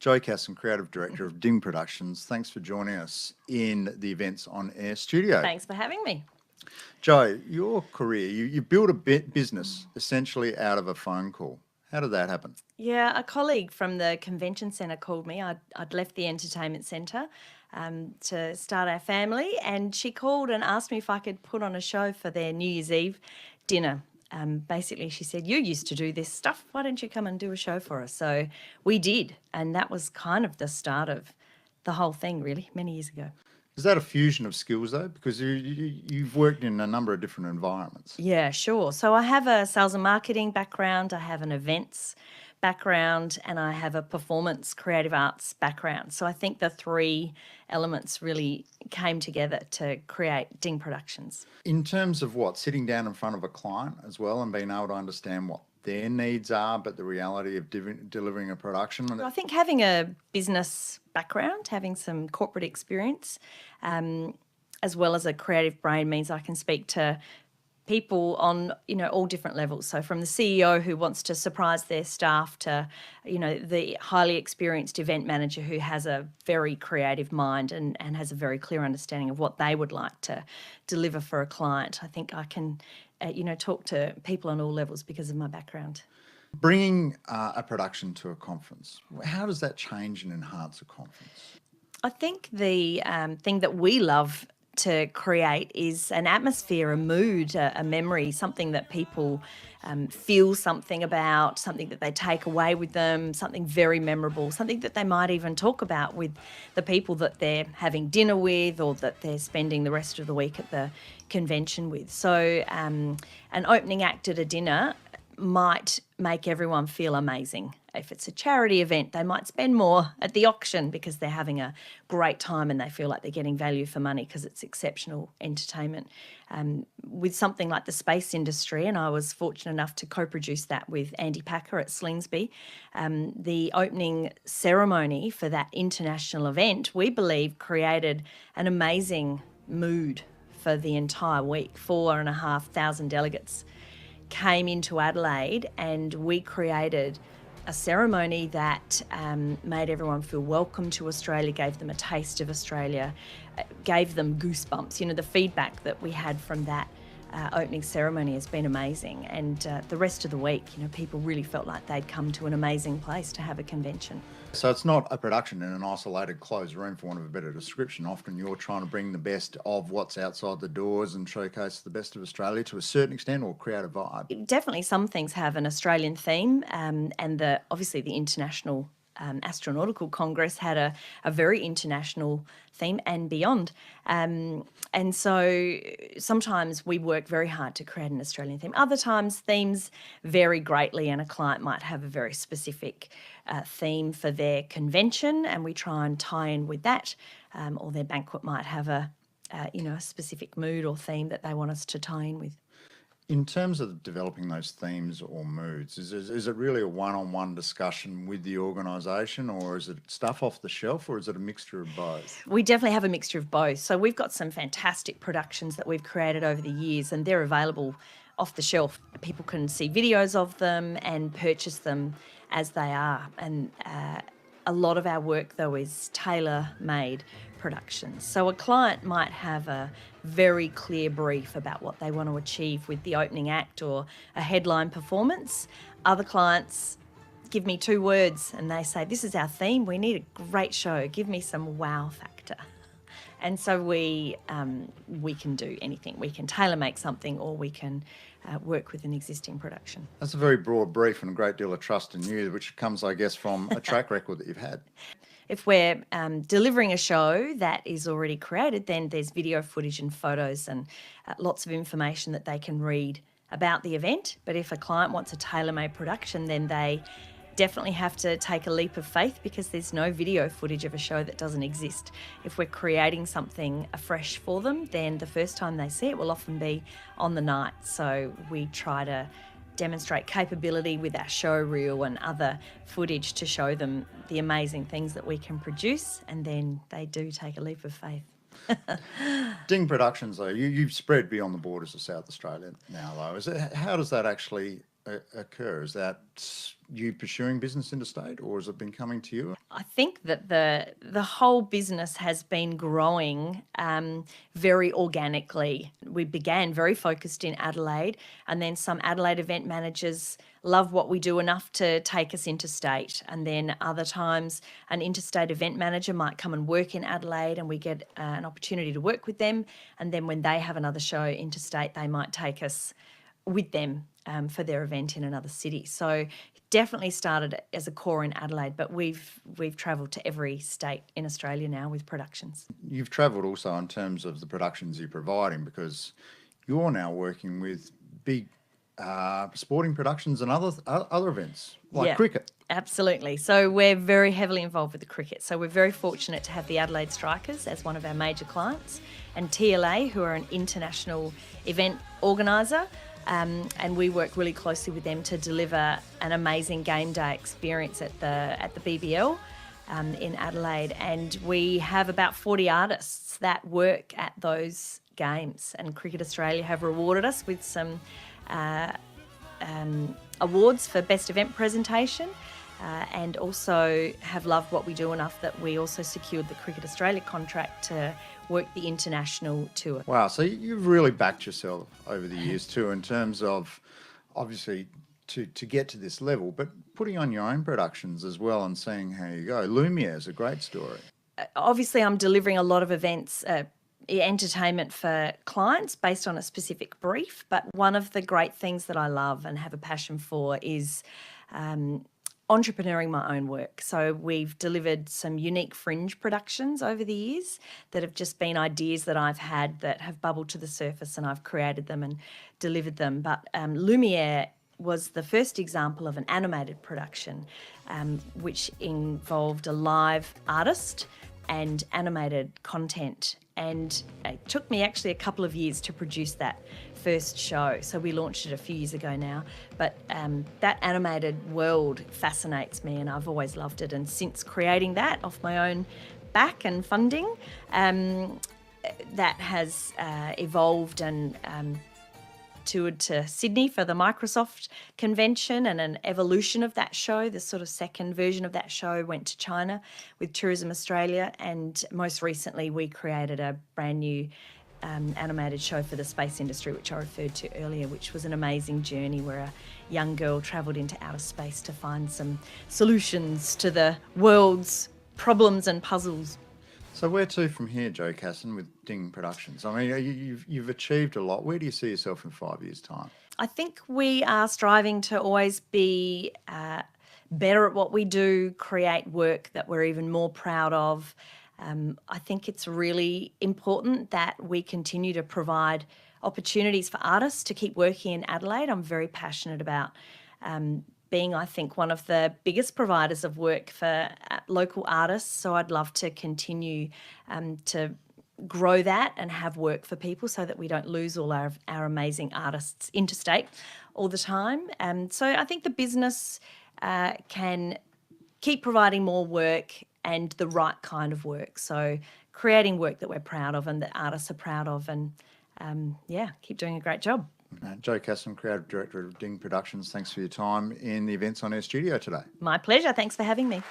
Casson, Creative Director of Ding Productions. Thanks for joining us in the Events on Air studio. Thanks for having me. Jo, your career, you built a business essentially out of a phone call. How did that happen? Yeah, a colleague from the convention centre called me. I'd left the entertainment centre to start our family, and she called and asked me if I could put on a show for their New Year's Eve dinner. Basically, she said, "You used to do this stuff. Why don't you come and do a show for us?" So we did, and that was kind of the start of the whole thing, really, many years ago. Is that a fusion of skills though? Because you've worked in a number of different environments. Yeah, sure. So I have a sales and marketing background, I have an events background, and I have a performance creative arts background. So I think the three elements really came together to create Ding Productions. In terms of what, sitting down in front of a client as well and being able to understand what their needs are, but the reality of delivering a production. I think having a business background, having some corporate experience, as well as a creative brain means I can speak to people on all different levels. So from the CEO who wants to surprise their staff to the highly experienced event manager who has a very creative mind and has a very clear understanding of what they would like to deliver for a client. I think I can talk to people on all levels because of my background. Bringing a production to a conference, how does that change and enhance a conference? I think the thing that we love to create is an atmosphere, a mood, a memory, something that people feel something about, something that they take away with them, something very memorable, something that they might even talk about with the people that they're having dinner with or that they're spending the rest of the week at the convention with. So an opening act at a dinner might make everyone feel amazing. If it's a charity event, they might spend more at the auction because they're having a great time and they feel like they're getting value for money because it's exceptional entertainment. With something like the space industry, and I was fortunate enough to co-produce that with Andy Packer at Slingsby, the opening ceremony for that international event, we believe, created an amazing mood for the entire week. 4,500 delegates came into Adelaide and we created a ceremony that made everyone feel welcome to Australia, gave them a taste of Australia, gave them goosebumps. The feedback that we had from that opening ceremony has been amazing. And the rest of the week, people really felt like they'd come to an amazing place to have a convention. So it's not a production in an isolated closed room, for want of a better description. Often you're trying to bring the best of what's outside the doors and showcase the best of Australia to a certain extent, or create a vibe. Definitely some things have an Australian theme, and obviously the International Astronautical Congress had a very international theme and beyond. And so sometimes we work very hard to create an Australian theme. Other times themes vary greatly and a client might have a very specific theme for their convention and we try and tie in with that, or their banquet might have a specific mood or theme that they want us to tie in with. In terms of developing those themes or moods, is it really a one-on-one discussion with the organisation, or is it stuff off the shelf, or is it a mixture of both? We definitely have a mixture of both. So we've got some fantastic productions that we've created over the years and they're available off the shelf. People can see videos of them and purchase them as they are. And a lot of our work, though, is tailor-made productions. So a client might have a very clear brief about what they want to achieve with the opening act or a headline performance. Other clients give me 2 words and they say, "This is our theme, we need a great show, give me some wow factor." And so we can do anything. We can tailor make something or we can work with an existing production. That's a very broad brief and a great deal of trust in you, which comes, I guess, from a track record that you've had. If we're delivering a show that is already created, then there's video footage and photos and lots of information that they can read about the event. But if a client wants a tailor-made production, then they definitely have to take a leap of faith because there's no video footage of a show that doesn't exist. If we're creating something afresh for them, then the first time they see it will often be on the night. So we try to demonstrate capability with our show reel and other footage to show them the amazing things that we can produce, and then they do take a leap of faith. Ding Productions, though, you've spread beyond the borders of South Australia now, though. How does that actually occur? Is that you pursuing business interstate, or has it been coming to you? I think that the whole business has been growing very organically. We began very focused in Adelaide, and then some Adelaide event managers love what we do enough to take us interstate. And then other times, an interstate event manager might come and work in Adelaide, and we get an opportunity to work with them. And then when they have another show interstate, they might take us with them for their event in another city. So definitely started as a core in Adelaide, but we've travelled to every state in Australia now with productions. You've travelled also in terms of the productions you're providing, because you're now working with big sporting productions and other events like cricket. Absolutely. So we're very heavily involved with the cricket. So we're very fortunate to have the Adelaide Strikers as one of our major clients, and TLA, who are an international event organiser. And we work really closely with them to deliver an amazing game day experience at the BBL in Adelaide. And we have about 40 artists that work at those games. And Cricket Australia have rewarded us with some awards for best event presentation. And also have loved what we do enough that we also secured the Cricket Australia contract to work the international tour. Wow, so you've really backed yourself over the years too, in terms of obviously to get to this level, but putting on your own productions as well and seeing how you go. Lumiere is a great story. Obviously, I'm delivering a lot of events, entertainment for clients based on a specific brief, but one of the great things that I love and have a passion for is entrepreneuring my own work. So we've delivered some unique fringe productions over the years that have just been ideas that I've had that have bubbled to the surface, and I've created them and delivered them. But Lumiere was the first example of an animated production, which involved a live artist and animated content. And it took me actually a couple of years to produce that first show. So we launched it a few years ago now. But that animated world fascinates me, and I've always loved it. And since creating that off my own back and funding, that has evolved and toured to Sydney for the Microsoft convention, and an evolution of that show, the sort of second version of that show, went to China with Tourism Australia, and most recently we created a brand new animated show for the space industry, which I referred to earlier, which was an amazing journey where a young girl travelled into outer space to find some solutions to the world's problems and puzzles. So where to from here, Joe Casson, with Ding Productions? I mean, you've achieved a lot. Where do you see yourself in 5 years' time? I think we are striving to always be better at what we do, create work that we're even more proud of. I think it's really important that we continue to provide opportunities for artists to keep working in Adelaide. I'm very passionate about being, I think, one of the biggest providers of work for local artists. So I'd love to continue to grow that and have work for people so that we don't lose all our amazing artists interstate all the time. So I think the business can keep providing more work and the right kind of work. So creating work that we're proud of and that artists are proud of, and keep doing a great job. Joe Casson, Creative Director of Ding Productions, thanks for your time in the Events on Air studio today. My pleasure. Thanks for having me.